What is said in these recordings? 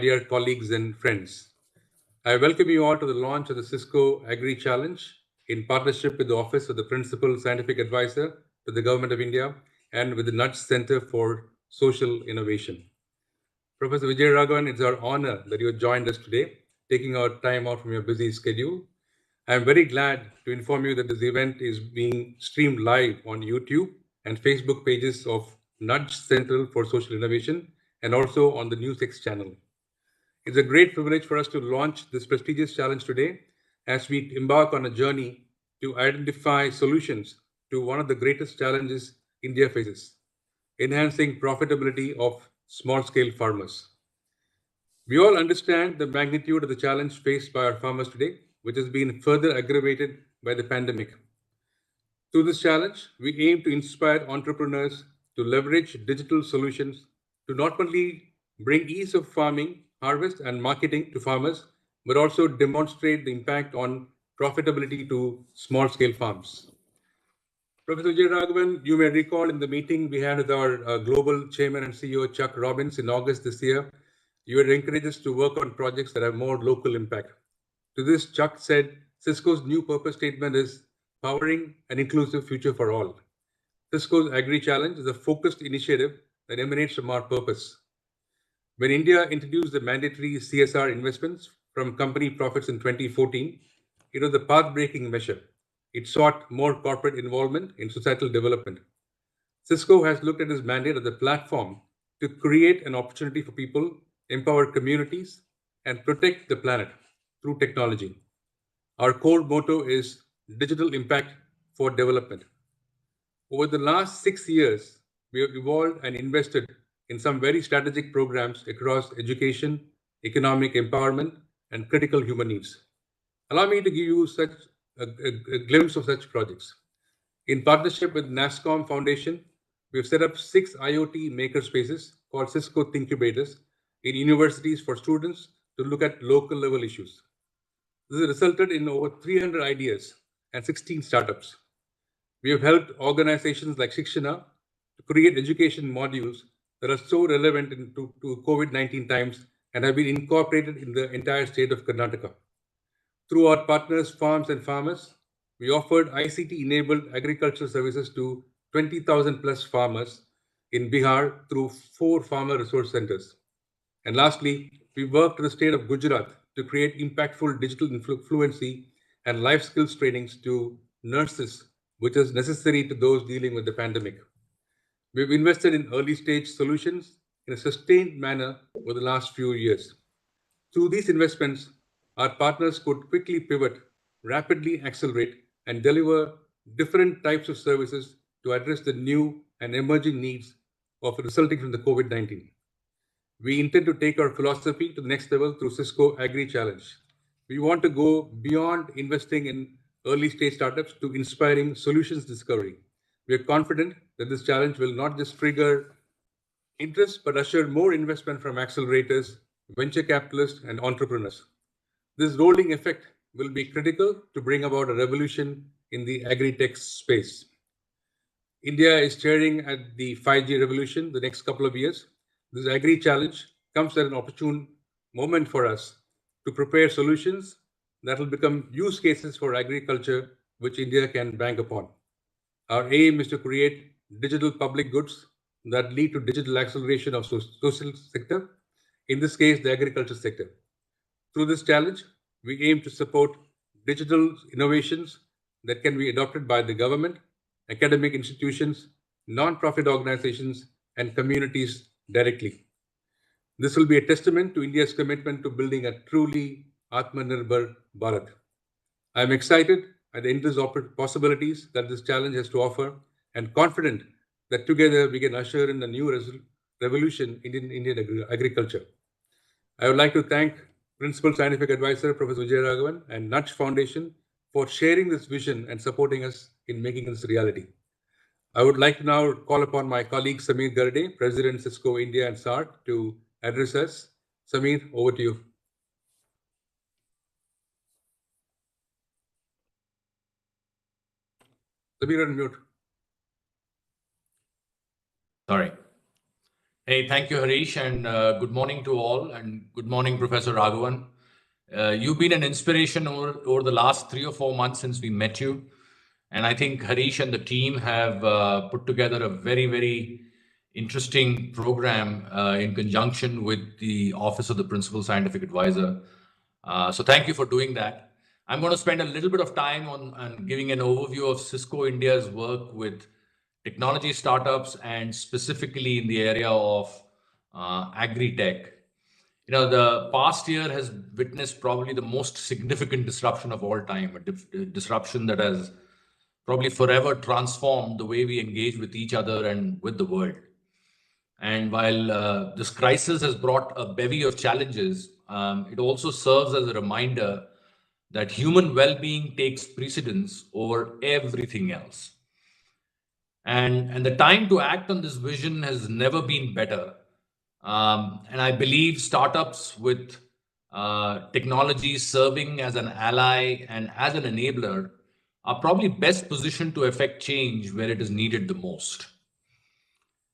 dear colleagues and friends. I welcome you all to the launch of the Cisco Agri Challenge in partnership with the Office of the Principal Scientific Advisor to the Government of India and with the Nudge Center for Social Innovation. Professor Vijay Raghavan, it's our honor that you have joined us today, taking our time out from your busy schedule. I am very glad to inform you that this event is being streamed live on YouTube and Facebook pages of Nudge Central for Social Innovation and also on the NewsX channel. It's a great privilege for us to launch this prestigious challenge today as we embark on a journey to identify solutions to one of the greatest challenges India faces, enhancing profitability of small-scale farmers. We all understand the magnitude of the challenge faced by our farmers today, which has been further aggravated by the pandemic. Through this challenge, we aim to inspire entrepreneurs to leverage digital solutions to not only bring ease of farming, harvest, and marketing to farmers, but also demonstrate the impact on profitability to small scale farms. Professor Vijay Raghavan, you may recall in the meeting we had with our global chairman and CEO, Chuck Robbins, in August this year, you had encouraged us to work on projects that have more local impact. To this, Chuck said, Cisco's new purpose statement is powering an inclusive future for all. Cisco's Agri Challenge is a focused initiative that emanates from our purpose. When India introduced the mandatory CSR investments from company profits in 2014, it was a path-breaking measure. It sought more corporate involvement in societal development. Cisco has looked at its mandate as a platform to create an opportunity for people, empower communities, and protect the planet through technology. Our core motto is digital impact for development. Over the last 6 years, we have evolved and invested in some very strategic programs across education, economic empowerment, and critical human needs. Allow me to give you such a glimpse of such projects. In partnership with NASCOM Foundation, we have set up 6 IoT makerspaces called Cisco Thinkubators in universities for students to look at local level issues. This has resulted in over 300 ideas and 16 startups. We have helped organizations like Shikshana to create education modules that are so relevant to COVID-19 times and have been incorporated in the entire state of Karnataka. Through our partners, Farms and Farmers, we offered ICT-enabled agricultural services to 20,000 plus farmers in Bihar through 4 farmer resource centers. And lastly, we worked with the state of Gujarat to create impactful digital fluency and life skills trainings to nurses, which is necessary to those dealing with the pandemic. We've invested in early stage solutions in a sustained manner over the last few years. Through these investments, our partners could quickly pivot, rapidly accelerate, and deliver different types of services to address the new and emerging needs of resulting from the COVID-19. We intend to take our philosophy to the next level through Cisco Agri Challenge. We want to go beyond investing in early stage startups to inspiring solutions discovery. We are confident that this challenge will not just trigger interest, but assure more investment from accelerators, venture capitalists, and entrepreneurs. This rolling effect will be critical to bring about a revolution in the agri-tech space. India is staring at the 5G revolution the next couple of years. This Agri Challenge comes at an opportune moment for us to prepare solutions that will become use cases for agriculture, which India can bank upon. Our aim is to create digital public goods that lead to digital acceleration of social sector, in this case, the agriculture sector. Through this challenge, we aim to support digital innovations that can be adopted by the government, academic institutions, non-profit organizations, and communities directly. This will be a testament to India's commitment to building a truly Atmanirbhar Bharat. I am excited at the endless possibilities that this challenge has to offer and confident that together we can usher in a new revolution in Indian agriculture. I would like to thank Principal Scientific Advisor Professor Vijay Raghavan and Nudge Foundation for sharing this vision and supporting us in making this reality. I would like to now call upon my colleague Samir Garde, President Cisco India and SARC, to address us. Samir, over to you. Samir, on mute. Sorry. Hey, thank you, Harish, and good morning to all, and good morning, Professor Raghavan. You've been an inspiration over the last 3 or 4 months since we met you, and I think Harish and the team have put together a very interesting program in conjunction with the Office of the Principal Scientific Advisor. So thank you for doing that. I'm going to spend a little bit of time on giving an overview of Cisco India's work with technology startups and specifically in the area of agri-tech. The past year has witnessed probably the most significant disruption of all time, a disruption that has probably forever transformed the way we engage with each other and with the world. And while this crisis has brought a bevy of challenges, it also serves as a reminder that human well-being takes precedence over everything else. And the time to act on this vision has never been better. And I believe startups with technology serving as an ally and as an enabler are probably best positioned to affect change where it is needed the most.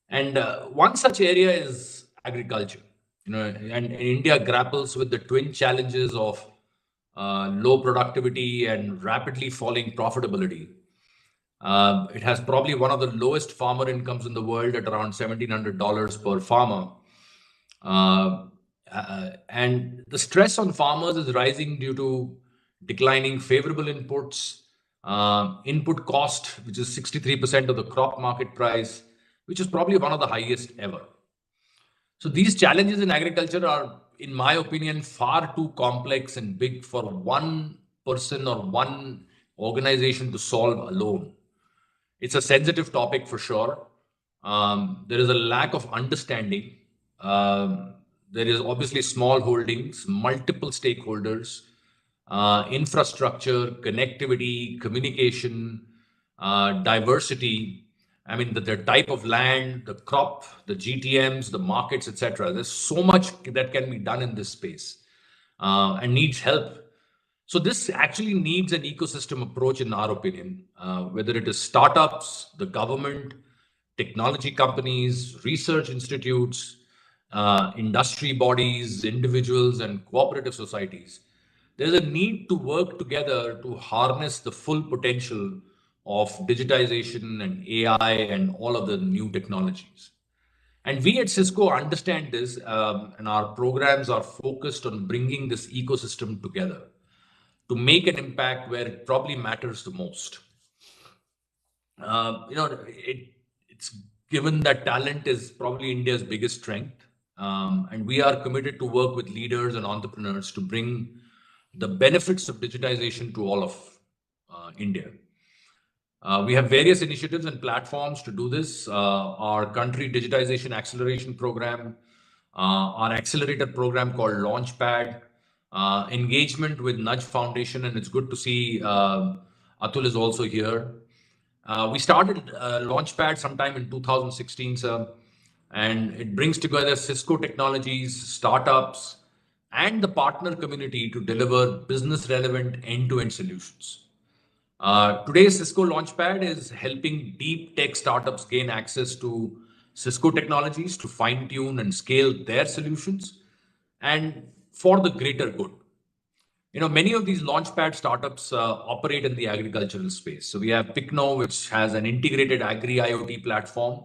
And one such area is agriculture. And India grapples with the twin challenges of low productivity and rapidly falling profitability. It has probably one of the lowest farmer incomes in the world at around $1,700 per farmer. Uh, and the stress on farmers is rising due to declining favorable inputs, input cost, which is 63% of the crop market price, which is probably one of the highest ever. So these challenges in agriculture are, in my opinion, far too complex and big for one person or one organization to solve alone. It's a sensitive topic for sure. There is a lack of understanding. Um, there is obviously small holdings, multiple stakeholders, infrastructure, connectivity, communication, diversity. I mean, the type of land, the crop, the GTMs, the markets, etc. There's so much that can be done in this space and needs help. So this actually needs an ecosystem approach, in our opinion, whether it is startups, the government, technology companies, research institutes, industry bodies, individuals, and cooperative societies. There's a need to work together to harness the full potential of digitization and AI and all of the new technologies. And we at Cisco understand this, and our programs are focused on bringing this ecosystem together to make an impact where it probably matters the most. It's given that talent is probably India's biggest strength, and we are committed to work with leaders and entrepreneurs to bring the benefits of digitization to all of India. We have various initiatives and platforms to do this. Our country digitization acceleration program, our accelerator program called Launchpad, engagement with Nudge Foundation, and it's good to see Atul is also here. We started Launchpad sometime in 2016, sir, and it brings together Cisco technologies, startups, and the partner community to deliver business relevant end-to-end solutions. Today's Cisco Launchpad is helping deep tech startups gain access to Cisco technologies to fine tune and scale their solutions and for the greater good. Many of these launchpad startups operate in the agricultural space. So we have Picno, which has an integrated agri IoT platform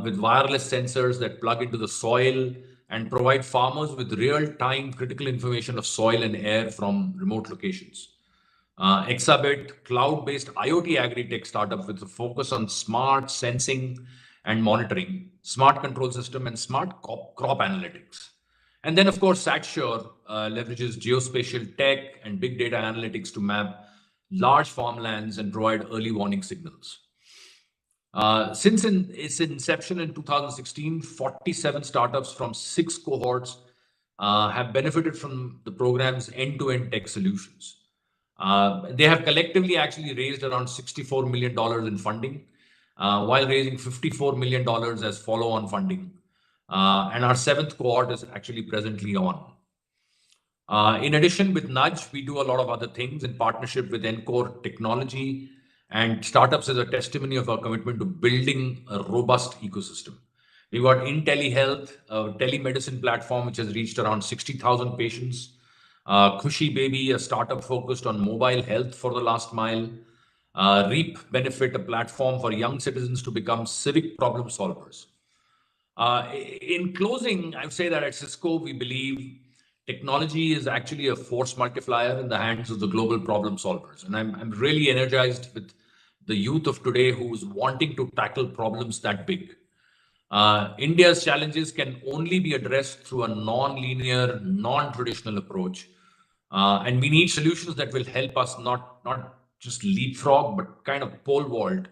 with wireless sensors that plug into the soil and provide farmers with real-time critical information of soil and air from remote locations. Exabit, cloud-based IoT agri-tech startup with a focus on smart sensing and monitoring, smart control system, and smart crop analytics. And then, of course, SatSure leverages geospatial tech and big data analytics to map large farmlands and provide early warning signals. Since its inception in 2016, 47 startups from 6 cohorts have benefited from the program's end-to-end tech solutions. They have collectively actually raised around $64 million in funding, while raising $54 million as follow-on funding. And our 7th cohort is actually presently on. In addition, with Nudge, we do a lot of other things in partnership with Encore Technology and startups as a testimony of our commitment to building a robust ecosystem. We've got IntelliHealth, a telemedicine platform which has reached around 60,000 patients. Khushi Baby, a startup focused on mobile health for the last mile. Reap Benefit, a platform for young citizens to become civic problem solvers. In closing, I would say that at Cisco, we believe technology is actually a force multiplier in the hands of the global problem solvers. And I'm really energized with the youth of today who's wanting to tackle problems that big. India's challenges can only be addressed through a non-linear, non-traditional approach. And we need solutions that will help us not just leapfrog, but kind of pole vault.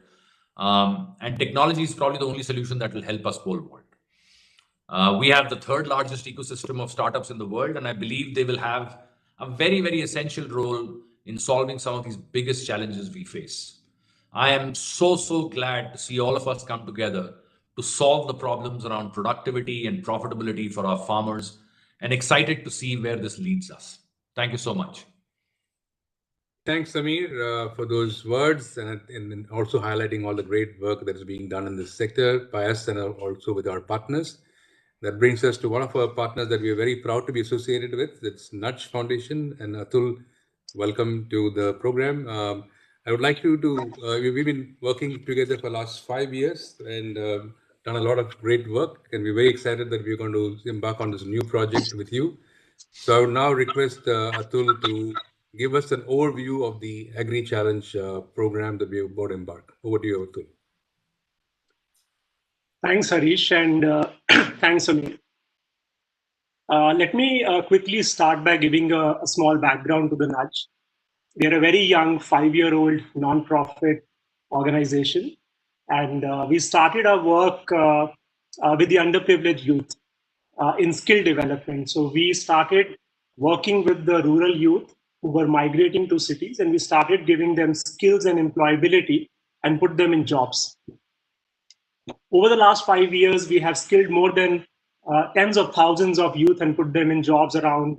And technology is probably the only solution that will help us pole vault. We have the third largest ecosystem of startups in the world, and I believe they will have a very, very essential role in solving some of these biggest challenges we face. I am so glad to see all of us come together to solve the problems around productivity and profitability for our farmers, and excited to see where this leads us. Thank you so much. Thanks, Samir, for those words and also highlighting all the great work that is being done in this sector by us and also with our partners. That brings us to one of our partners that we are very proud to be associated with. It's Nudge Foundation. And Atul, welcome to the program. I would like you to, we've been working together for the last 5 years and done a lot of great work. And we're very excited that we're going to embark on this new project with you. So I would now request Atul to give us an overview of the Agri Challenge program that we have about to embark. Over to you, Atul. Thanks, Harish, and thanks, Samir. Let me quickly start by giving a small background to the Nudge. We are a very young 5-year-old non-profit organization, and we started our work with the underprivileged youth in skill development. So we started working with the rural youth who were migrating to cities, and we started giving them skills and employability and put them in jobs. Over the last 5 years, we have skilled more than tens of thousands of youth and put them in jobs around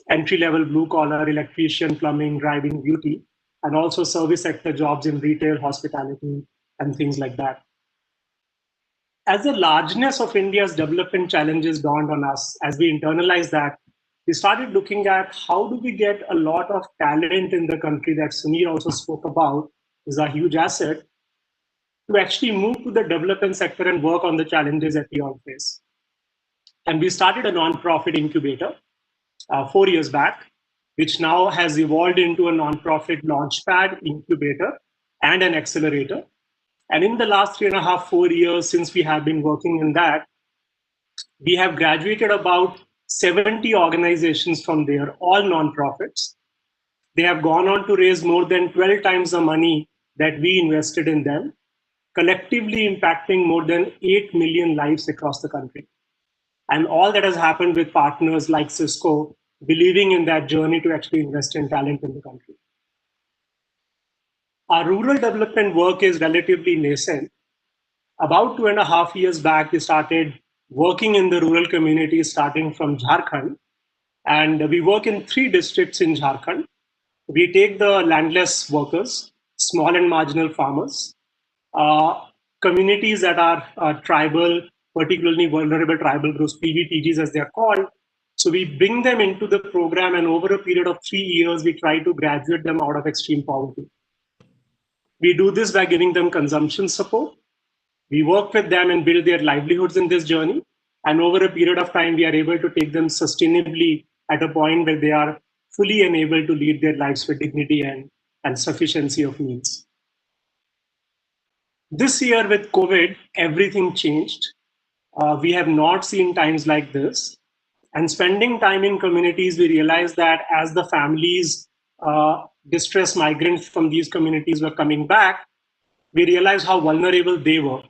entry-level blue-collar, electrician, plumbing, driving, beauty, and also service sector jobs in retail, hospitality, and things like that. As the largeness of India's development challenges dawned on us, as we internalized that, we started looking at how do we get a lot of talent in the country that Samir also spoke about, is a huge asset, to actually move to the development sector and work on the challenges that we all face. And we started a non-profit incubator 4 years back, which now has evolved into a non-profit launchpad incubator and an accelerator. And in the last 3.5, 4 years since we have been working in that, we have graduated about 70 organizations from there, all non-profits. They have gone on to raise more than 12 times the money that we invested in them, collectively impacting more than 8 million lives across the country. And all that has happened with partners like Cisco, believing in that journey to actually invest in talent in the country. Our rural development work is relatively nascent. About 2.5 years back, we started working in the rural communities, starting from Jharkhand. And we work in 3 districts in Jharkhand. We take the landless workers, small and marginal farmers, communities that are tribal, particularly vulnerable tribal groups, PVTGs as they're called. So we bring them into the program, and over a period of 3 years, we try to graduate them out of extreme poverty. We do this by giving them consumption support. We work with them and build their livelihoods in this journey. And over a period of time, we are able to take them sustainably at a point where they are fully enabled to lead their lives with dignity and sufficiency of needs. This year with COVID, everything changed. We have not seen times like this. And spending time in communities, we realized that as the families, distressed migrants from these communities were coming back, we realized how vulnerable they were.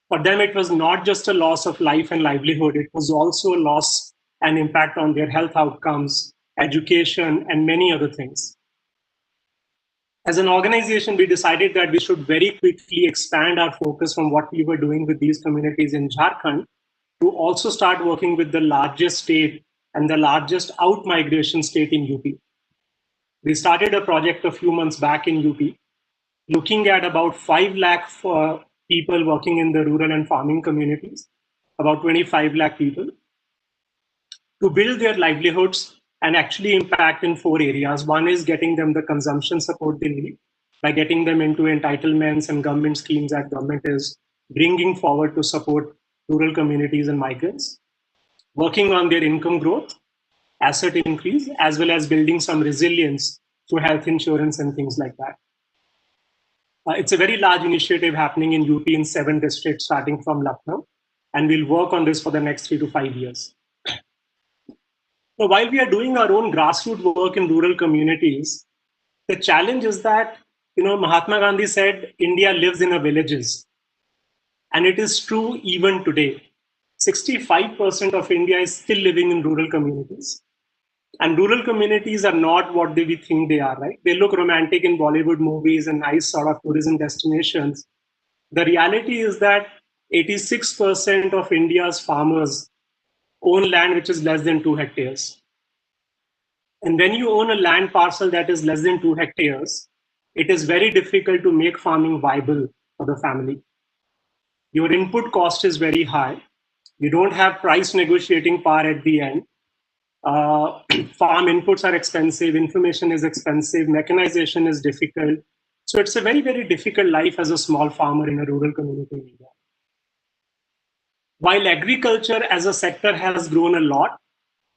For them, it was not just a loss of life and livelihood, it was also a loss and impact on their health outcomes, education, and many other things. As an organization, we decided that we should very quickly expand our focus from what we were doing with these communities in Jharkhand to also start working with the largest state and the largest out-migration state in UP. We started a project a few months back in UP, looking at about 5 lakh people working in the rural and farming communities, about 25 lakh people, to build their livelihoods and actually impact in 4 areas. One is getting them the consumption support they need by getting them into entitlements and government schemes that government is bringing forward to support rural communities and migrants, working on their income growth, asset increase, as well as building some resilience through health insurance and things like that. It's a very large initiative happening in UP in 7 districts, starting from Lucknow, and we'll work on this for the next 3 to 5 years. So while we are doing our own grassroots work in rural communities, the challenge is that, Mahatma Gandhi said, India lives in villages. And it is true even today. 65% of India is still living in rural communities. And rural communities are not what we think they are, right? They look romantic in Bollywood movies and nice sort of tourism destinations. The reality is that 86% of India's farmers own land which is less than 2 hectares. And when you own a land parcel that is less than 2 hectares, it is very difficult to make farming viable for the family. Your input cost is very high. You don't have price negotiating power at the end. Farm inputs are expensive, information is expensive, mechanization is difficult. So it's a very, very difficult life as a small farmer in a rural community in India. While agriculture as a sector has grown a lot,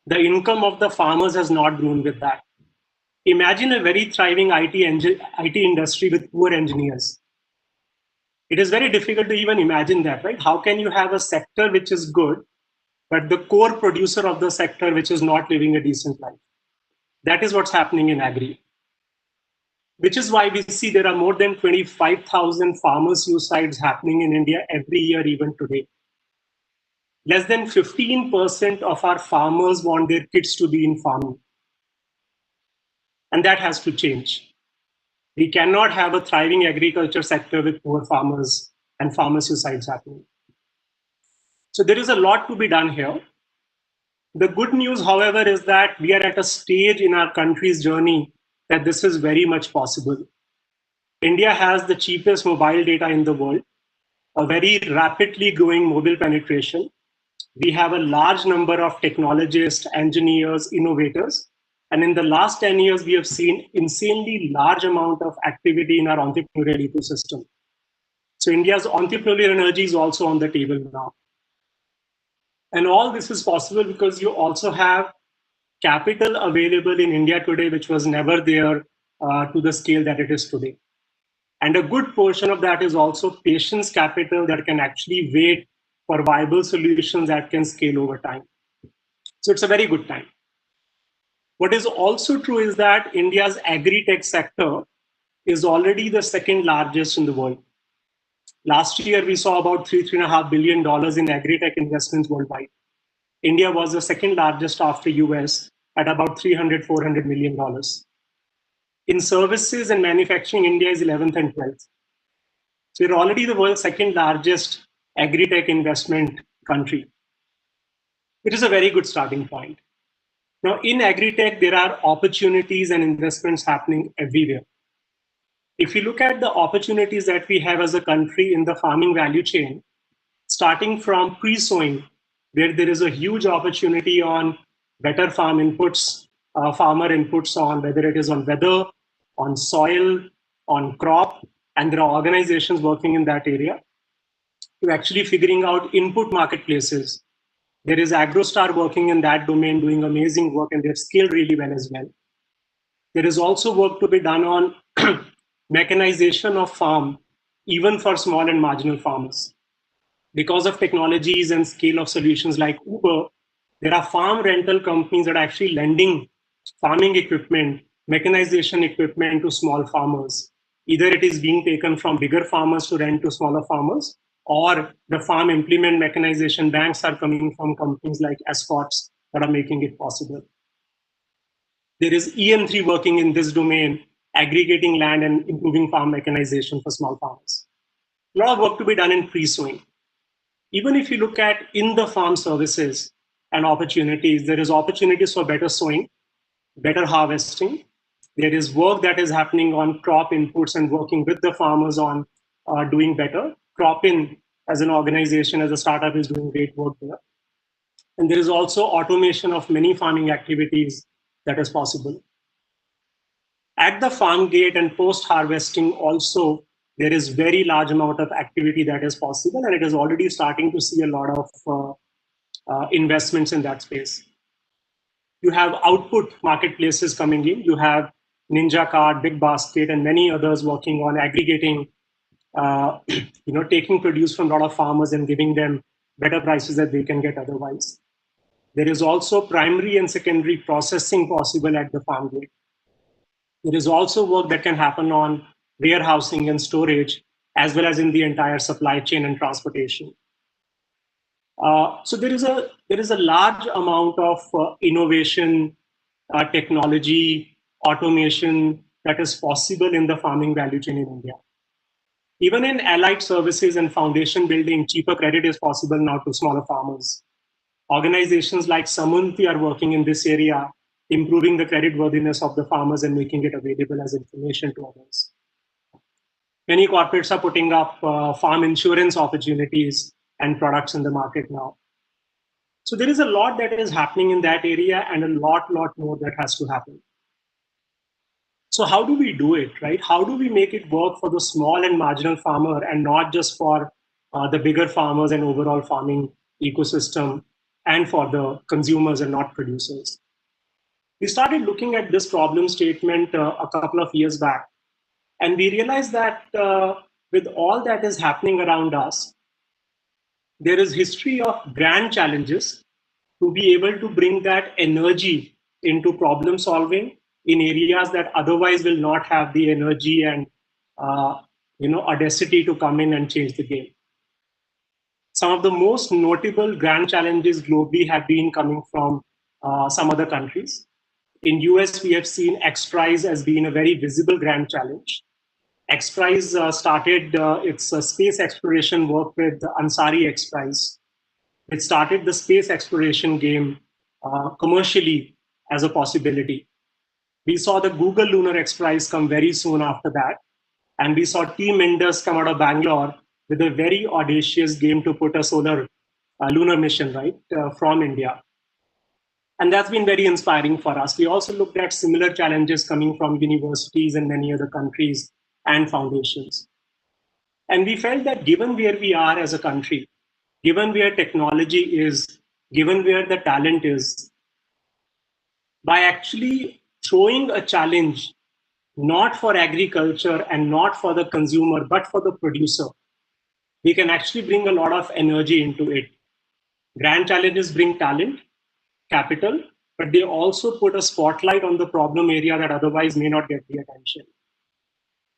the income of the farmers has not grown with that. Imagine a very thriving IT industry with poor engineers. It is very difficult to even imagine that, right? How can you have a sector which is good, but the core producer of the sector which is not living a decent life? That is what's happening in agri. Which is why we see there are more than 25,000 farmer suicides happening in India every year, even today. Less than 15% of our farmers want their kids to be in farming. And that has to change. We cannot have a thriving agriculture sector with poor farmers and farmer suicides happening. So there is a lot to be done here. The good news, however, is that we are at a stage in our country's journey that this is very much possible. India has the cheapest mobile data in the world, a very rapidly growing mobile penetration. We have a large number of technologists, engineers, innovators. And in the last 10 years, we have seen insanely large amount of activity in our entrepreneurial ecosystem. So India's entrepreneurial energy is also on the table now. And all this is possible because you also have capital available in India today, which was never there to the scale that it is today. And a good portion of that is also patience capital that can actually wait for viable solutions that can scale over time. So it's a very good time. What is also true is that India's agri-tech sector is already the second largest in the world. Last year, we saw about $3.5 billion in agri-tech investments worldwide. India was the second largest after US at about $300-400 million. In services and manufacturing, India is 11th and 12th. So we're already the world's second largest agri-tech investment country. It is a very good starting point. Now, in agri-tech, there are opportunities and investments happening everywhere. If you look at the opportunities that we have as a country in the farming value chain, starting from pre-sowing, where there is a huge opportunity on better farm inputs, farmer inputs on whether it is on weather, on soil, on crop, and there are organizations working in that area, to actually figuring out input marketplaces. There is AgroStar working in that domain, doing amazing work, and they've scaled really well as well. There is also work to be done on mechanization of farm, even for small and marginal farmers. Because of technologies and scale of solutions like Uber, there are farm rental companies that are actually lending farming equipment, mechanization equipment to small farmers. Either it is being taken from bigger farmers to rent to smaller farmers, or the farm implement mechanization banks are coming from companies like Escorts that are making it possible. There is EM3 working in this domain, aggregating land and improving farm mechanization for small farmers. A lot of work to be done in pre-sowing. Even if you look at in the farm services and opportunities, there is opportunities for better sowing, better harvesting. There is work that is happening on crop inputs and working with the farmers on doing better. Cropin as an organization, as a startup, is doing great work there. And there is also automation of many farming activities that is possible. At the farm gate and post-harvesting also, there is very large amount of activity that is possible, and it is already starting to see a lot of investments in that space. You have output marketplaces coming in. You have Ninja Cart, Big Basket, and many others working on aggregating, taking produce from a lot of farmers and giving them better prices that they can get otherwise. There is also primary and secondary processing possible at the farm gate. There is also work that can happen on warehousing and storage, as well as in the entire supply chain and transportation. So there is a large amount of innovation, technology, automation that is possible in the farming value chain in India. Even in allied services and foundation building, cheaper credit is possible now to smaller farmers. Organizations like Samunti are working in this area, improving the credit worthiness of the farmers and making it available as information to others. Many corporates are putting up farm insurance opportunities and products in the market now. So there is a lot that is happening in that area, and a lot more that has to happen. So how do we do it, right? How do we make it work for the small and marginal farmer and not just for the bigger farmers and overall farming ecosystem, and for the consumers and not producers? We started looking at this problem statement a couple of years back, and we realized that with all that is happening around us, there is history of grand challenges to be able to bring that energy into problem solving in areas that otherwise will not have the energy and audacity to come in and change the game. Some of the most notable grand challenges globally have been coming from some other countries. In US, we have seen XPRIZE as being a very visible grand challenge. XPRIZE started its space exploration work with Ansari XPRIZE. It started the space exploration game commercially as a possibility. We saw the Google Lunar XPRIZE come very soon after that. And we saw Team Indus come out of Bangalore with a very audacious game to put a solar lunar mission, right, from India. And that's been very inspiring for us. We also looked at similar challenges coming from universities in many other countries and foundations. And we felt that given where we are as a country, given where technology is, given where the talent is, by actually throwing a challenge, not for agriculture and not for the consumer, but for the producer, we can actually bring a lot of energy into it. Grand challenges bring talent, capital, but they also put a spotlight on the problem area that otherwise may not get the attention.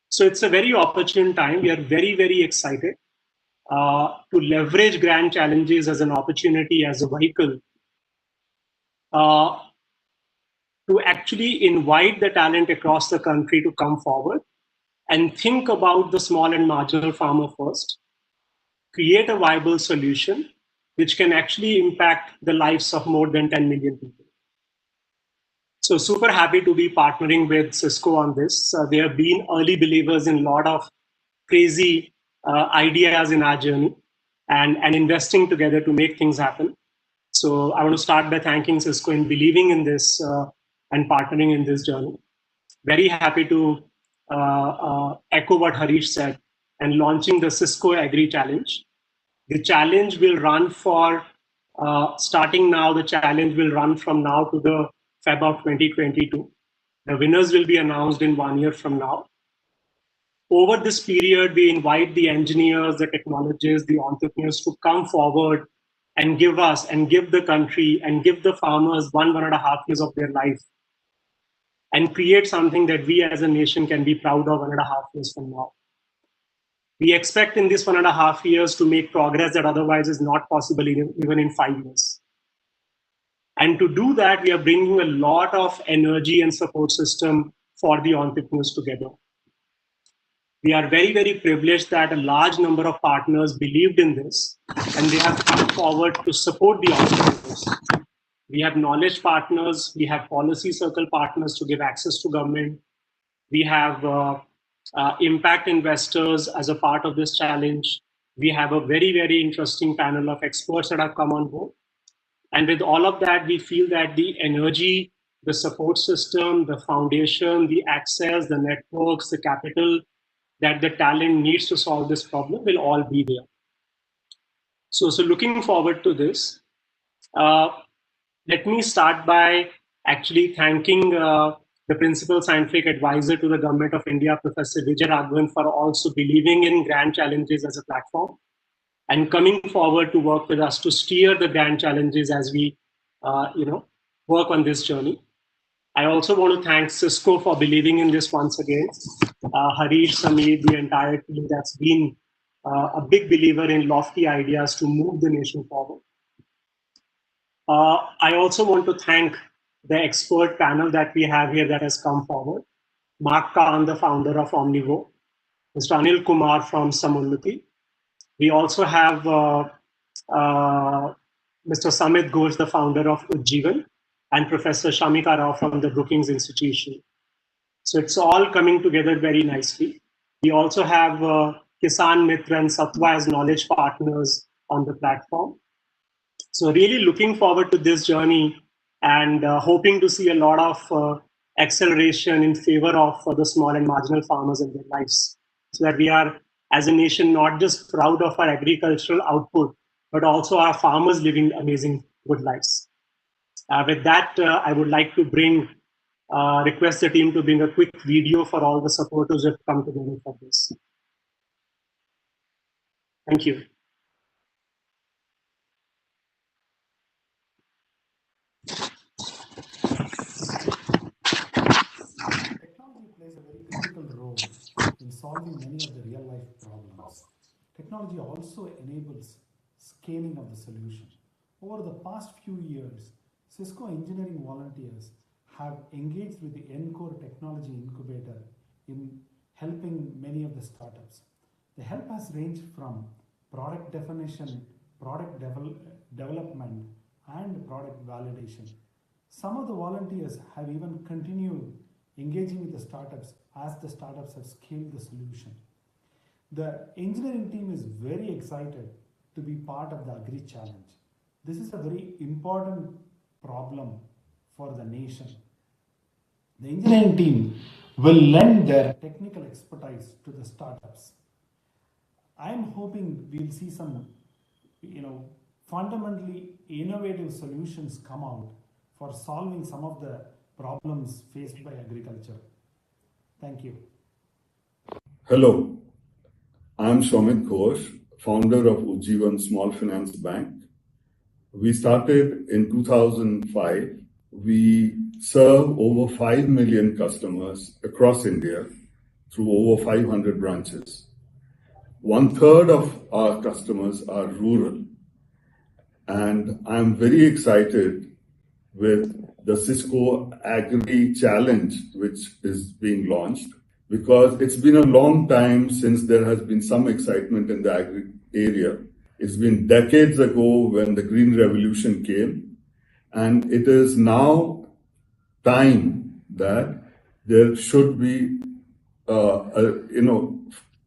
So it's a very opportune time. We are very, very excited to leverage grand challenges as an opportunity, as a vehicle, to actually invite the talent across the country to come forward and think about the small and marginal farmer first, create a viable solution which can actually impact the lives of more than 10 million people. So super happy to be partnering with Cisco on this. They have been early believers in a lot of crazy ideas in our journey and investing together to make things happen. So I want to start by thanking Cisco in believing in this and partnering in this journey. Very happy to echo what Harish said and launching the Cisco Agri Challenge. The challenge will run for, starting now, the challenge will run from now to the Feb of 2022. The winners will be announced in 1 year from now. Over this period, we invite the engineers, the technologists, the entrepreneurs to come forward and give us and give the country and give the farmers 1.5 years of their life and create something that we as a nation can be proud of 1.5 years from now. We expect in this 1.5 years to make progress that otherwise is not possible even in 5 years. And to do that, we are bringing a lot of energy and support system for the entrepreneurs together. We are very, very privileged that a large number of partners believed in this, and they have come forward to support the entrepreneurs. We have knowledge partners, we have policy circle partners to give access to government. We have impact investors as a part of this challenge. We have a very, very interesting panel of experts that have come on board. And with all of that, we feel that the energy, the support system, the foundation, the access, the networks, the capital that the talent needs to solve this problem will all be there. So looking forward to this. Let me start by actually thanking the Principal Scientific Advisor to the Government of India, Professor Vijay Raghavan, for also believing in Grand Challenges as a platform and coming forward to work with us to steer the Grand Challenges as we work on this journey. I also want to thank Cisco for believing in this once again. Harish, Sameer, the entire team that's been a big believer in lofty ideas to move the nation forward. I also want to thank the expert panel that we have here that has come forward. Mark Khan, the founder of Omnivo, Mr. Anil Kumar from Samunnati. We also have Mr. Samit Ghosh, the founder of Ujjivan, and Professor Shamika Rao from the Brookings Institution. So it's all coming together very nicely. We also have Kisan Mitra and Satwa as knowledge partners on the platform. So really looking forward to this journey and hoping to see a lot of acceleration in favor of the small and marginal farmers and their lives, so that we are, as a nation, not just proud of our agricultural output, but also our farmers living amazing, good lives. With that, I would like to request the team to bring a quick video for all the supporters who have come together for this. Thank you. Technology plays a very critical role in solving many of the real life problems. Technology also enables scaling of the solution. Over the past few years, Cisco engineering volunteers have engaged with the Encore Technology Incubator in helping many of the startups. The help has ranged from product definition, product development, and product validation. Some of the volunteers have even continued engaging with the startups as the startups have scaled the solution. The engineering team is very excited to be part of the Agri Challenge. This is a very important problem for the nation. The engineering team will lend their technical expertise to the startups. I am hoping we'll see some, fundamentally innovative solutions come out for solving some of the problems faced by agriculture. Thank you. Hello, I'm Samit Ghosh, founder of Ujjivan Small Finance Bank. We started in 2005. We serve over 5 million customers across India through over 500 branches. 1/3 of our customers are rural. And I'm very excited with the Cisco Agri Challenge, which is being launched, because it's been a long time since there has been some excitement in the agri area. It's been decades ago when the Green Revolution came, and it is now time that there should be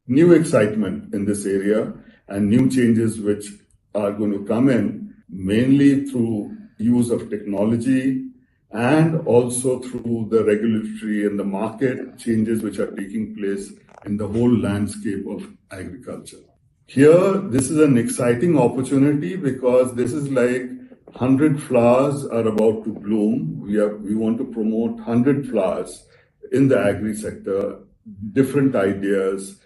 new excitement in this area and new changes which are going to come in, mainly through use of technology and also through the regulatory and the market changes which are taking place in the whole landscape of agriculture. Here, this is an exciting opportunity because this is like 100 flowers are about to bloom. We want to promote 100 flowers in the agri sector, different ideas,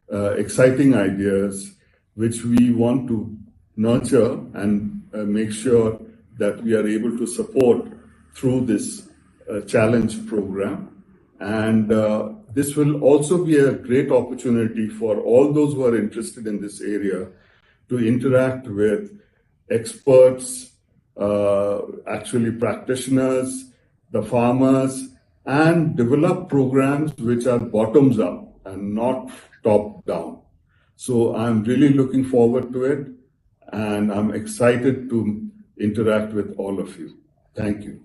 exciting ideas, which we want to nurture and make sure that we are able to support through this challenge program. And this will also be a great opportunity for all those who are interested in this area to interact with experts, actually practitioners, the farmers, and develop programs which are bottoms up and not top down. So I'm really looking forward to it, and I'm excited to interact with all of you. Thank you.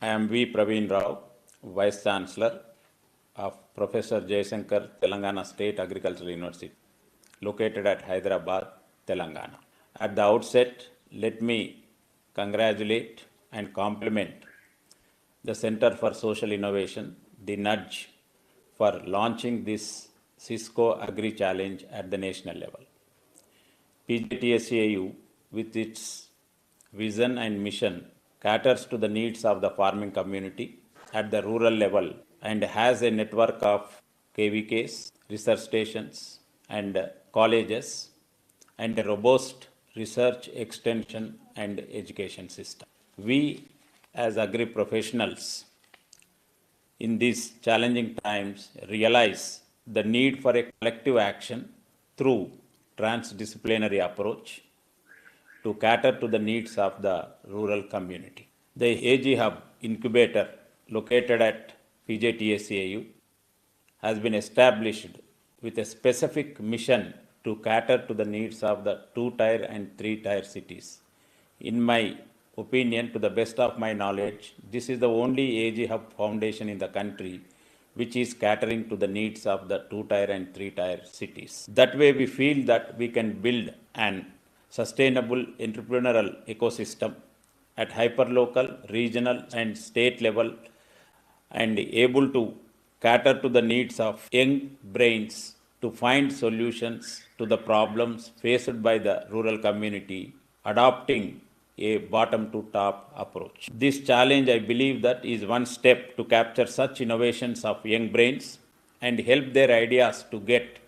I am V. Praveen Rao, Vice Chancellor of Professor Jayasankar, Telangana State Agricultural University. located at Hyderabad, Telangana. At the outset, let me congratulate and compliment the Center for Social Innovation, the Nudge, for launching this Cisco Agri Challenge at the national level. PJTSAU, with its vision and mission, caters to the needs of the farming community at the rural level and has a network of KVKs, research stations, and colleges, and a robust research, extension, and education system. We, as agri professionals, in these challenging times, realize the need for a collective action through transdisciplinary approach to cater to the needs of the rural community. The AG Hub incubator located at PJTSAU has been established with a specific mission to cater to the needs of the 2-tier and 3-tier cities. In my opinion, to the best of my knowledge, this is the only AG Hub foundation in the country which is catering to the needs of the 2-tier and 3-tier cities. That way, we feel that we can build an sustainable entrepreneurial ecosystem at hyperlocal, regional, and state level, and able to cater to the needs of young brains to find solutions to the problems faced by the rural community, adopting a bottom-to-top approach. This challenge, I believe, that is one step to capture such innovations of young brains and help their ideas to get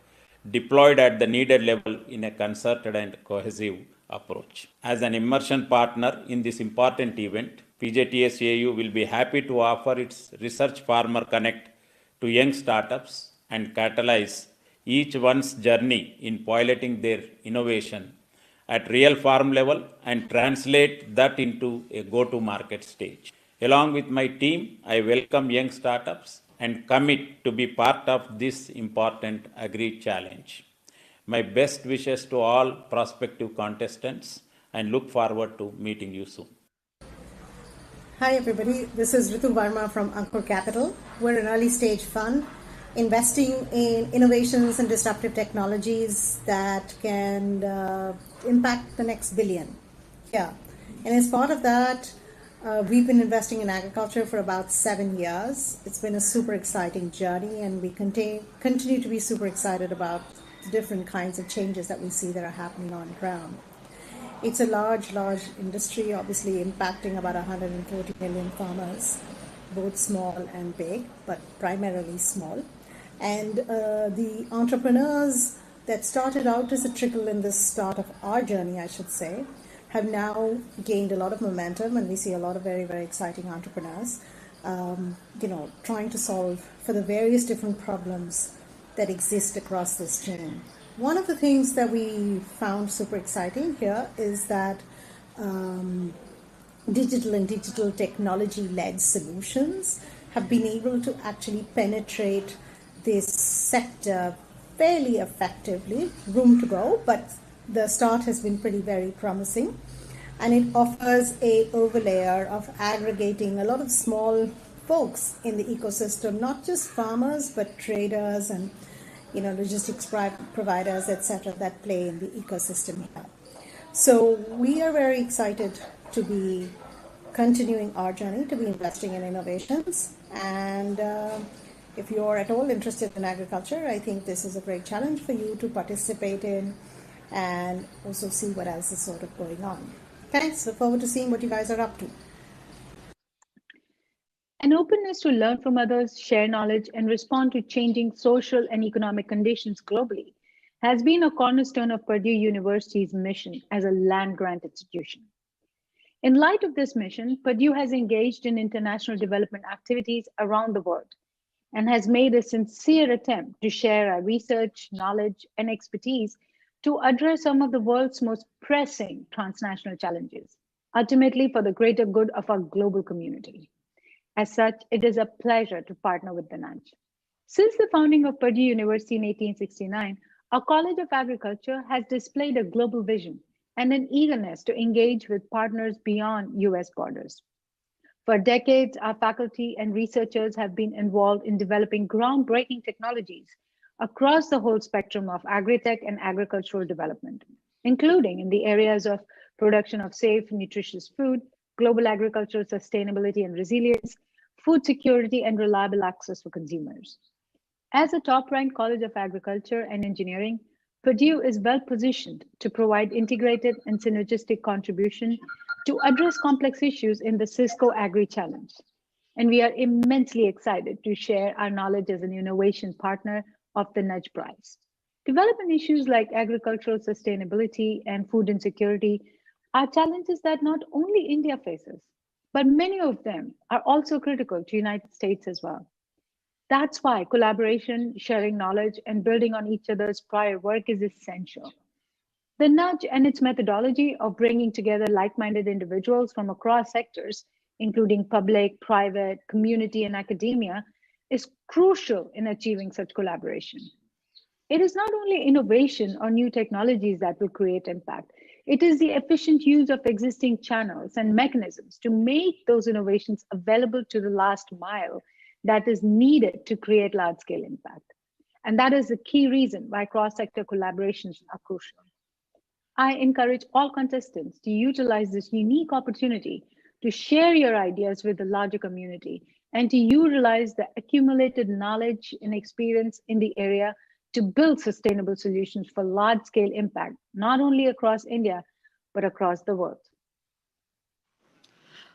deployed at the needed level in a concerted and cohesive approach. As an immersion partner in this important event, PJTSAU will be happy to offer its Research Farmer Connect to young startups and catalyze each one's journey in piloting their innovation at real farm level and translate that into a go-to-market stage. Along with my team, I welcome young startups and commit to be part of this important agri challenge. My best wishes to all prospective contestants and look forward to meeting you soon. Hi everybody, this is Ritu Varma from Ankur Capital. We're an early stage fund investing in innovations and disruptive technologies that can impact the next billion. Yeah, and as part of that, we've been investing in agriculture for about 7 years. It's been a super exciting journey, and we continue to be super excited about the different kinds of changes that we see that are happening on ground. It's a large industry, obviously impacting about 140 million farmers, both small and big, but primarily small. And the entrepreneurs that started out as a trickle in the start of our journey, I should say, have now gained a lot of momentum, and we see a lot of very, very exciting entrepreneurs, trying to solve for the various different problems that exist across this chain. One of the things that we found super exciting here is that digital and digital technology-led solutions have been able to actually penetrate this sector fairly effectively. Room to go, but the start has been very promising, and it offers a overlayer of aggregating a lot of small folks in the ecosystem, not just farmers, but traders and logistics providers, etc., that play in the ecosystem here. So we are very excited to be continuing our journey, to be investing in innovations, and if you're at all interested in agriculture, I think this is a great challenge for you to participate in and also see what else is sort of going on. Thanks. Look forward to seeing what you guys are up to. An openness to learn from others, share knowledge, and respond to changing social and economic conditions globally has been a cornerstone of Purdue University's mission as a land-grant institution. In light of this mission, Purdue has engaged in international development activities around the world and has made a sincere attempt to share our research, knowledge, and expertise to address some of the world's most pressing transnational challenges, ultimately for the greater good of our global community. As such, it is a pleasure to partner with the Nudge. Since the founding of Purdue University in 1869, our College of Agriculture has displayed a global vision and an eagerness to engage with partners beyond US borders. For decades, our faculty and researchers have been involved in developing groundbreaking technologies across the whole spectrum of agri-tech and agricultural development, including in the areas of production of safe, nutritious food, global agricultural sustainability and resilience, food security, and reliable access for consumers. As a top-ranked College of Agriculture and Engineering, Purdue is well positioned to provide integrated and synergistic contribution to address complex issues in the Cisco Agri Challenge. And we are immensely excited to share our knowledge as an innovation partner of the Nudge Prize. Development issues like agricultural sustainability and food insecurity are challenges that not only India faces, but many of them are also critical to the United States as well. That's why collaboration, sharing knowledge, and building on each other's prior work is essential. The nudge and its methodology of bringing together like-minded individuals from across sectors, including public, private, community, and academia, is crucial in achieving such collaboration. It is not only innovation or new technologies that will create impact, it is the efficient use of existing channels and mechanisms to make those innovations available to the last mile that is needed to create large-scale impact. And that is the key reason why cross-sector collaborations are crucial. I encourage all contestants to utilize this unique opportunity to share your ideas with the larger community and to utilize the accumulated knowledge and experience in the area to build sustainable solutions for large-scale impact, not only across India, but across the world.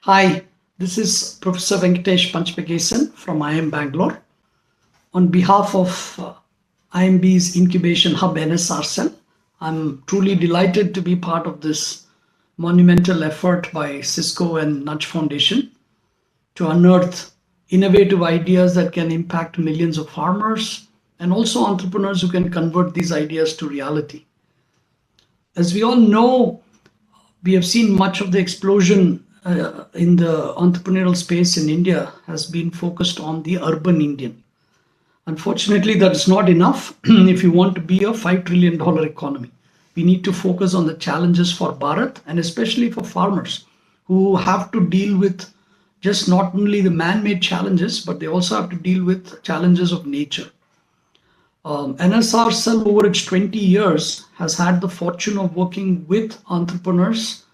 Hi, this is Professor Venkatesh Panchmakesan from IIM Bangalore. On behalf of IIMB's Incubation Hub NSR Cell, I'm truly delighted to be part of this monumental effort by Cisco and Nudge Foundation to unearth innovative ideas that can impact millions of farmers and also entrepreneurs who can convert these ideas to reality. As we all know, we have seen much of the explosion in the entrepreneurial space in India has been focused on the urban Indian. Unfortunately, that's not enough if you want to be a $5 trillion economy. We need to focus on the challenges for Bharat and especially for farmers who have to deal with just not only the man-made challenges, but they also have to deal with challenges of nature. NSR Cell over its 20 years has had the fortune of working with entrepreneurs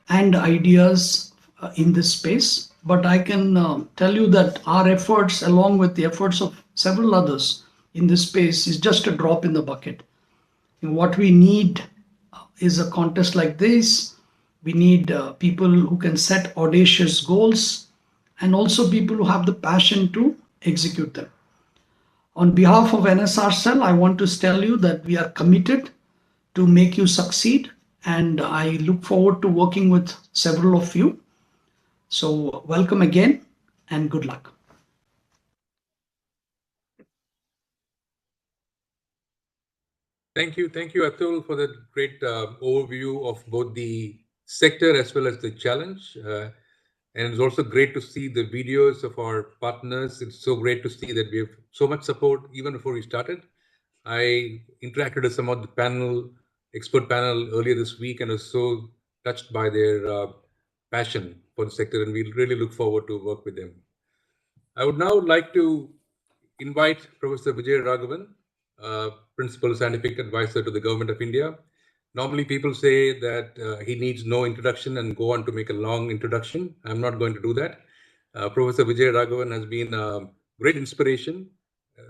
and ideas in this space. But I can tell you that our efforts, along with the efforts of several others in this space, is just a drop in the bucket. And what we need is a contest like this. We need people who can set audacious goals and also people who have the passion to execute them. On behalf of NSR Cell, I want to tell you that we are committed to make you succeed, and I look forward to working with several of you. So welcome again and good luck. Thank you, Atul, for that great overview of both the sector as well as the challenge. And it's also great to see the videos of our partners. It's so great to see that we have so much support even before we started. I interacted with some of the expert panel earlier this week and was so touched by their passion for the sector, and we really look forward to work with them. I would now like to invite Professor Vijay Raghavan, Principal Scientific Advisor to the Government of India. Normally people say that he needs no introduction and go on to make a long introduction. I'm not going to do that. Professor Vijay Raghavan has been a great inspiration,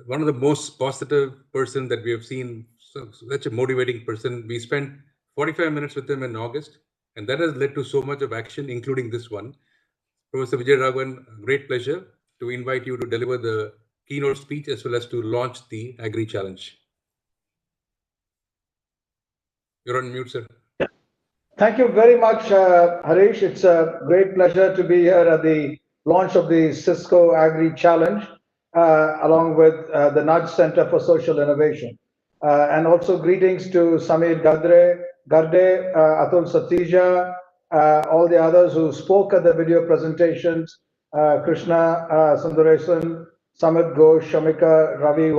one of the most positive person that we have seen, such a motivating person. We spent 45 minutes with him in August, and that has led to so much of action, including this one. Professor Vijay Raghavan, great pleasure to invite you to deliver the keynote speech as well as to launch the Agri Challenge. You're on mute, sir. Thank you very much, Harish. It's a great pleasure to be here at the launch of the Cisco Agri Challenge, along with the Nudge Center for Social Innovation. And also greetings to Samir Garde, Atul Satija, all the others who spoke at the video presentations, Krishna Sundaresan, Samit Ghosh, Shamika Ravi,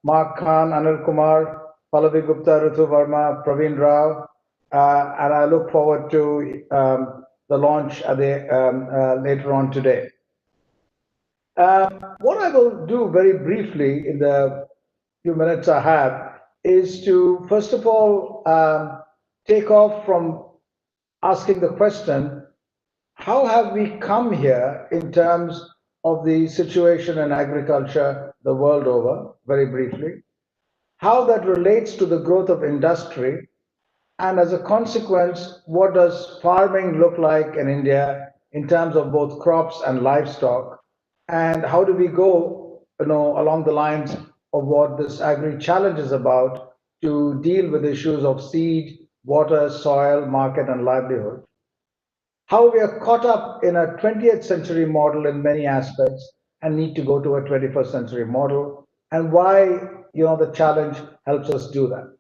Mark Khan, Anil Kumar, Pallavi Gupta, Ritu Verma, Praveen Rao, and I look forward to the launch at later on today. What I will do very briefly in the few minutes I have is to, first of all, take off from asking the question, how have we come here in terms of the situation in agriculture the world over, very briefly, how that relates to the growth of industry, and as a consequence, what does farming look like in India in terms of both crops and livestock, and how do we go, along the lines of what this agri challenge is about to deal with issues of seed, water, soil, market, and livelihood. How we are caught up in a 20th century model in many aspects and need to go to a 21st century model, and why the challenge helps us do that.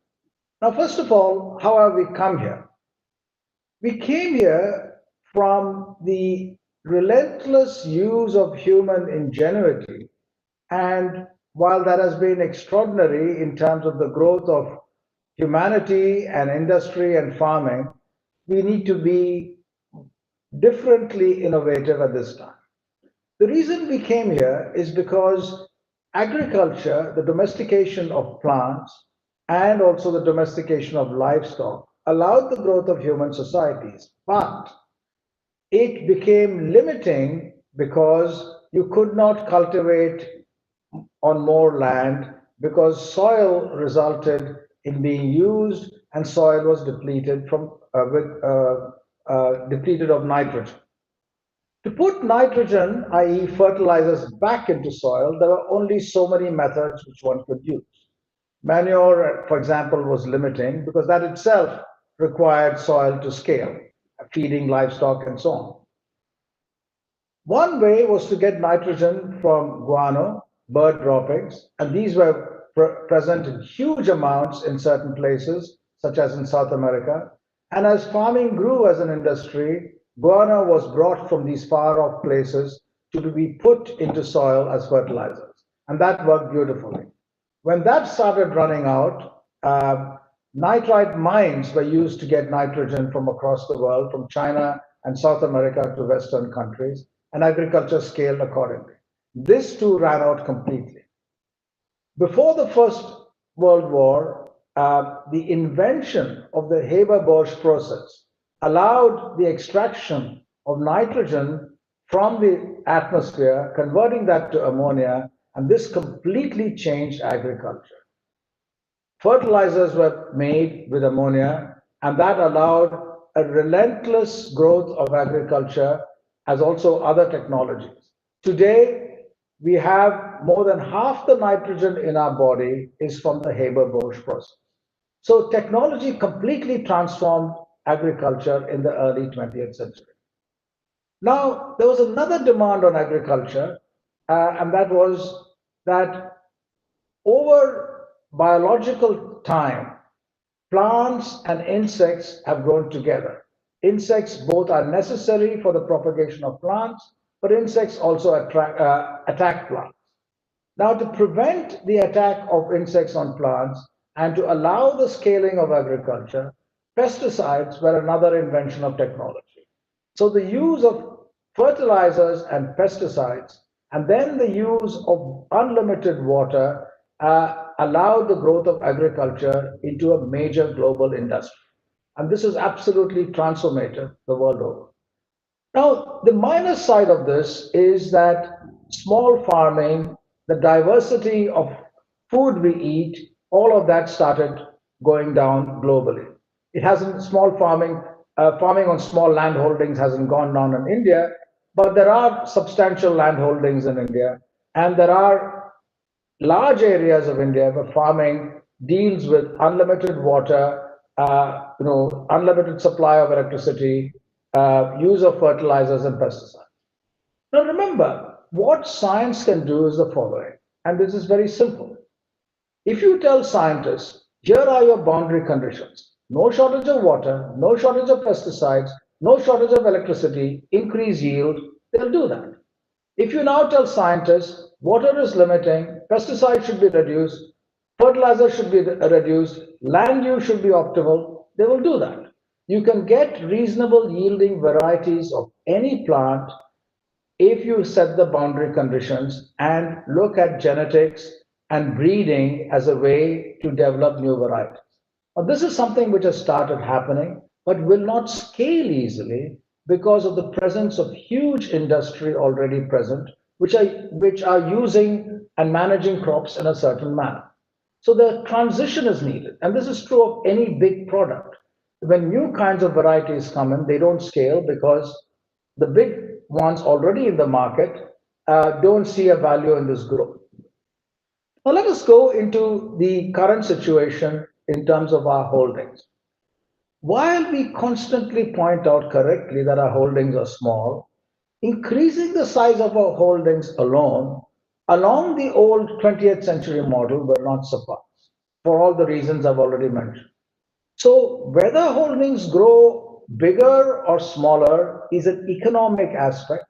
Now, first of all, how have we come here? We came here from the relentless use of human ingenuity, and while that has been extraordinary in terms of the growth of humanity and industry and farming, we need to be differently innovative at this time. The reason we came here is because agriculture, the domestication of plants, and also the domestication of livestock allowed the growth of human societies, but it became limiting because you could not cultivate on more land because soil resulted in being used and soil was depleted depleted of nitrogen. To put nitrogen, i.e. fertilizers, back into soil, there were only so many methods which one could use. Manure, for example, was limiting because that itself required soil to scale, feeding livestock and so on. One way was to get nitrogen from guano, bird droppings, and these were present in huge amounts in certain places, such as in South America. And as farming grew as an industry, guano was brought from these far off places to be put into soil as fertilizers. And that worked beautifully. When that started running out, nitrite mines were used to get nitrogen from across the world, from China and South America to Western countries, and agriculture scaled accordingly. This too ran out completely. Before the First World War, the invention of the Haber-Bosch process allowed the extraction of nitrogen from the atmosphere, converting that to ammonia, and this completely changed agriculture. Fertilizers were made with ammonia, and that allowed a relentless growth of agriculture as also other technologies. Today, we have more than half the nitrogen in our body is from the Haber-Bosch process. So technology completely transformed agriculture in the early 20th century. Now, there was another demand on agriculture, and that was that over biological time, plants and insects have grown together. Insects both are necessary for the propagation of plants, but insects also attack plants. Now, to prevent the attack of insects on plants and to allow the scaling of agriculture, pesticides were another invention of technology. So the use of fertilizers and pesticides, and then the use of unlimited water allowed the growth of agriculture into a major global industry. And this is absolutely transformative the world over. Now, the minus side of this is that small farming, the diversity of food we eat, all of that started going down globally. It hasn't, farming on small land holdings hasn't gone down in India, but there are substantial land holdings in India, and there are large areas of India where farming deals with unlimited water, unlimited supply of electricity, use of fertilizers and pesticides. Now remember, what science can do is the following, and this is very simple. If you tell scientists, here are your boundary conditions, no shortage of water, no shortage of pesticides, no shortage of electricity, increase yield, they'll do that. If you now tell scientists, water is limiting, pesticides should be reduced, fertilizer should be reduced, land use should be optimal, they will do that. You can get reasonable yielding varieties of any plant if you set the boundary conditions and look at genetics and breeding as a way to develop new varieties. Now, this is something which has started happening, but will not scale easily because of the presence of huge industry already present, which are using and managing crops in a certain manner. So the transition is needed, and this is true of any big product. When new kinds of varieties come in, they don't scale because the big ones already in the market don't see a value in this growth. Now let us go into the current situation in terms of our holdings. While we constantly point out correctly that our holdings are small, increasing the size of our holdings alone, along the old 20th century model, will not suffice for all the reasons I've already mentioned. So whether holdings grow bigger or smaller is an economic aspect,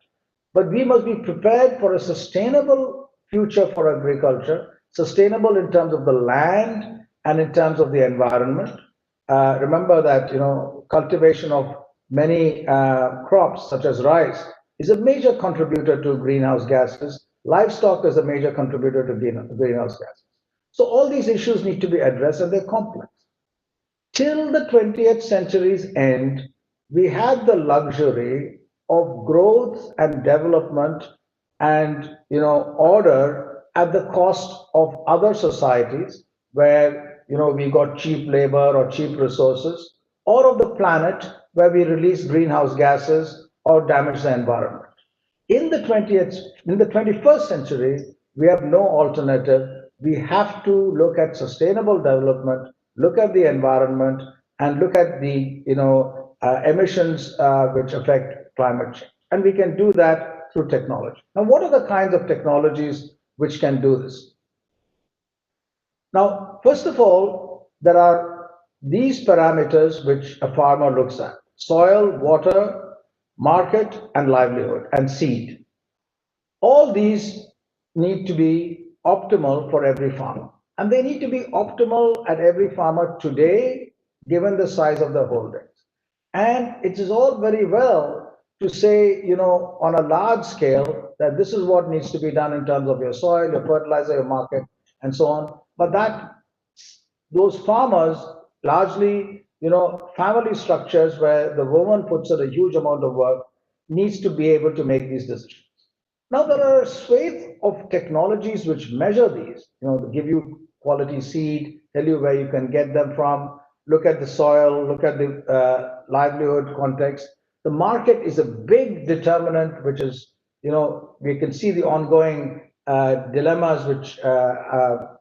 but we must be prepared for a sustainable future for agriculture, sustainable in terms of the land and in terms of the environment. Remember that cultivation of many crops such as rice is a major contributor to greenhouse gases. Livestock is a major contributor to greenhouse gases. So all these issues need to be addressed, and they're complex. Till the 20th century's end, we had the luxury of growth and development and order at the cost of other societies where we got cheap labor or cheap resources, or of the planet where we release greenhouse gases or damage the environment. In the 21st century, we have no alternative. We have to look at sustainable development, look at the environment, and look at the emissions which affect climate change. And we can do that through technology. Now, what are the kinds of technologies which can do this? Now, first of all, there are these parameters which a farmer looks at: soil, water, market, and livelihood, and seed. All these need to be optimal for every farmer. And they need to be optimal at every farmer today, given the size of the holdings. And it is all very well to say, on a large scale, that this is what needs to be done in terms of your soil, your fertilizer, your market, and so on. But those farmers, largely, family structures where the woman puts in a huge amount of work, needs to be able to make these decisions. Now, there are a swathe of technologies which measure these, give you quality seed, tell you where you can get them from, look at the soil, look at the livelihood context. The market is a big determinant, which is, we can see the ongoing dilemmas which are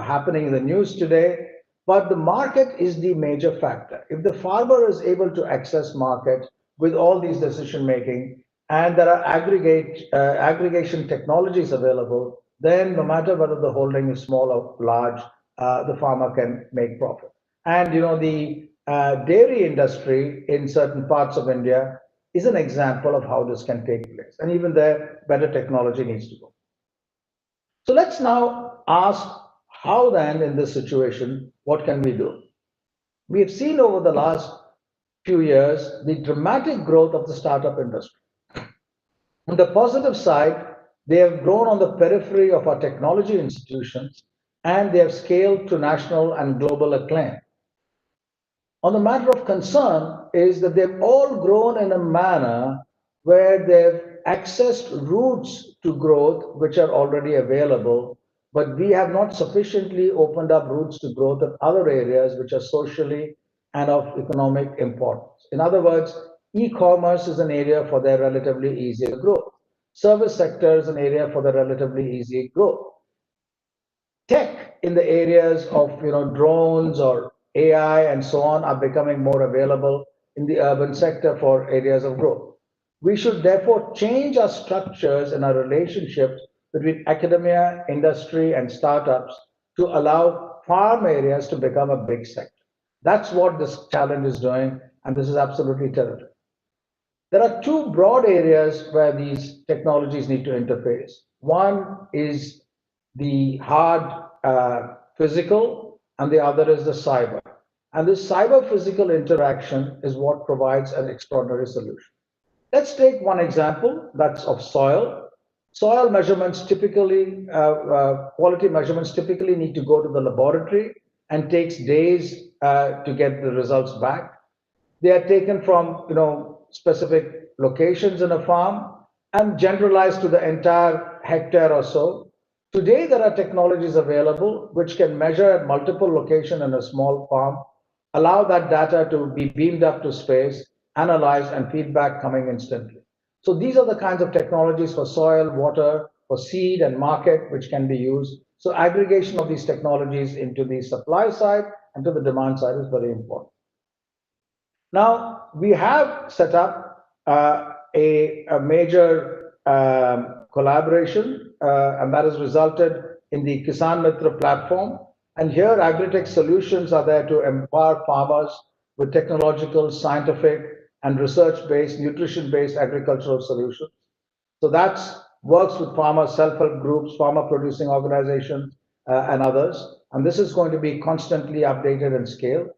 happening in the news today. But the market is the major factor. If the farmer is able to access market with all these decision making, and there are aggregation technologies available, then no matter whether the holding is small or large, the farmer can make profit. And the dairy industry in certain parts of India is an example of how this can take place. And even there, better technology needs to go. So let's now ask, how then in this situation, what can we do? We have seen over the last few years the dramatic growth of the startup industry. On the positive side, they have grown on the periphery of our technology institutions, and they have scaled to national and global acclaim. On the matter of concern is that they've all grown in a manner where they've accessed routes to growth which are already available, but we have not sufficiently opened up routes to growth in other areas which are socially and of economic importance. In other words, e-commerce is an area for their relatively easier growth. Service sector is an area for the relatively easy growth. Tech in the areas of drones or AI and so on are becoming more available in the urban sector for areas of growth. We should therefore change our structures and our relationships between academia, industry, and startups to allow farm areas to become a big sector. That's what this challenge is doing, and this is absolutely terrific. There are two broad areas where these technologies need to interface. One is the hard physical, and the other is the cyber. And this cyber-physical interaction is what provides an extraordinary solution. Let's take one example, that's of soil. Soil measurements typically, quality measurements typically need to go to the laboratory and takes days to get the results back. They are taken from specific locations in a farm and generalized to the entire hectare or so. Today, there are technologies available which can measure at multiple locations in a small farm, allow that data to be beamed up to space, analyzed, and feedback coming instantly. So these are the kinds of technologies for soil, water, for seed and market, which can be used. So aggregation of these technologies into the supply side and to the demand side is very important. Now, we have set up a major collaboration, and that has resulted in the Kisan Mitra platform. And here, Agritech Solutions are there to empower farmers with technological, scientific, and research-based, nutrition-based agricultural solutions. So that works with farmer self-help groups, farmer producing organizations, and others. And this is going to be constantly updated and scaled.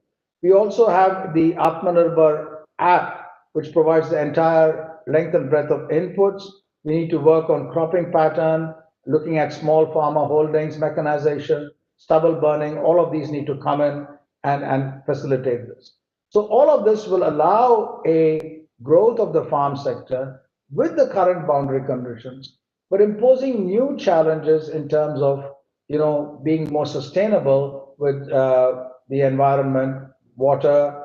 We also have the Atmanirbhar app, which provides the entire length and breadth of inputs. We need to work on cropping pattern, looking at small farmer holdings, mechanization, stubble burning. All of these need to come in and facilitate this. So all of this will allow a growth of the farm sector with the current boundary conditions, but imposing new challenges in terms of being more sustainable with the environment, water,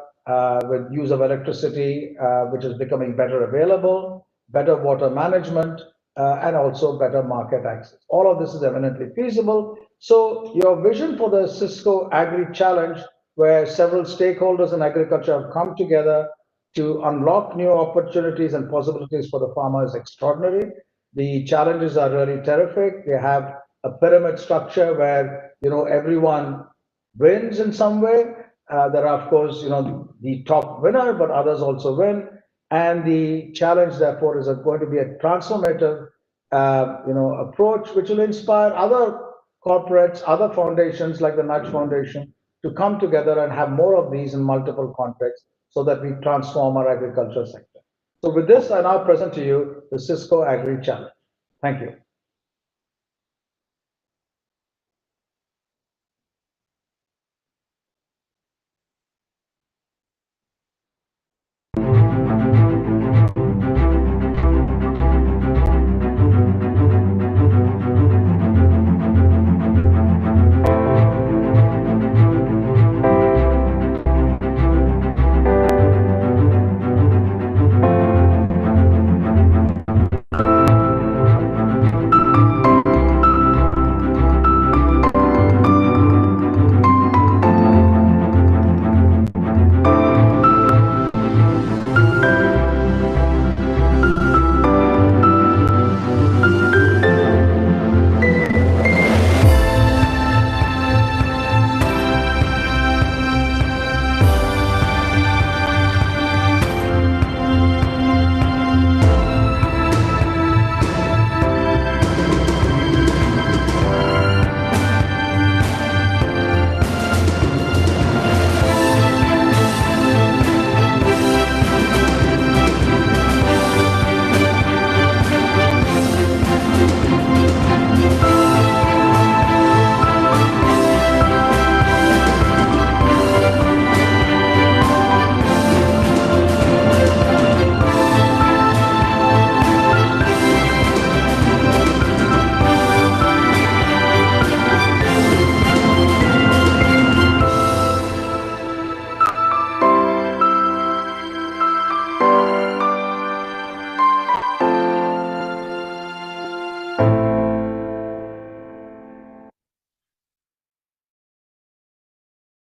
with use of electricity, which is becoming better available, better water management, and also better market access. All of this is eminently feasible. So your vision for the Cisco Agri Challenge, where several stakeholders in agriculture have come together to unlock new opportunities and possibilities for the farmer, is extraordinary. The challenges are really terrific. They have a pyramid structure where everyone wins in some way. There are, of course, the top winner, but others also win. And the challenge, therefore, is going to be a transformative, approach which will inspire other corporates, other foundations like the Nudge Foundation to come together and have more of these in multiple contexts so that we transform our agriculture sector. So with this, I now present to you the Cisco Agri Challenge. Thank you.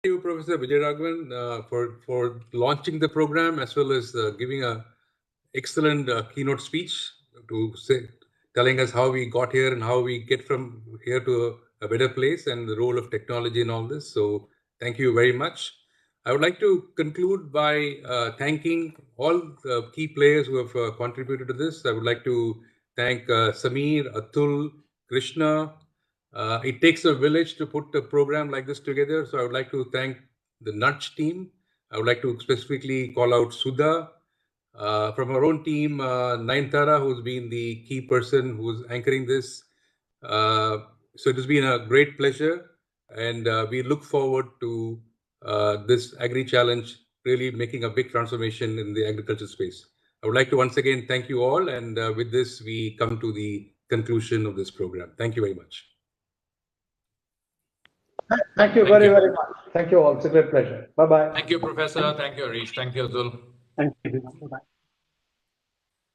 Thank you, Professor Vijayaraghavan, for launching the program as well as giving a excellent keynote speech telling us how we got here and how we get from here to a better place and the role of technology in all this. So thank you very much. I would like to conclude by thanking all the key players who have contributed to this. I would like to thank Samir, Atul, Krishna. It takes a village to put a program like this together. So I would like to thank the Nudge team. I would like to specifically call out Sudha, From our own team, Naintara, who's been the key person who's anchoring this. So it has been a great pleasure, and we look forward to this Agri Challenge really making a big transformation in the agriculture space. I would like to once again thank you all, and with this, we come to the conclusion of this program. Thank you very much. Thank you very much. Thank you all. It's a great pleasure. Bye-bye. Thank you, Professor. Thank you, Harish. Thank you, Atul. Thank you. Bye-bye.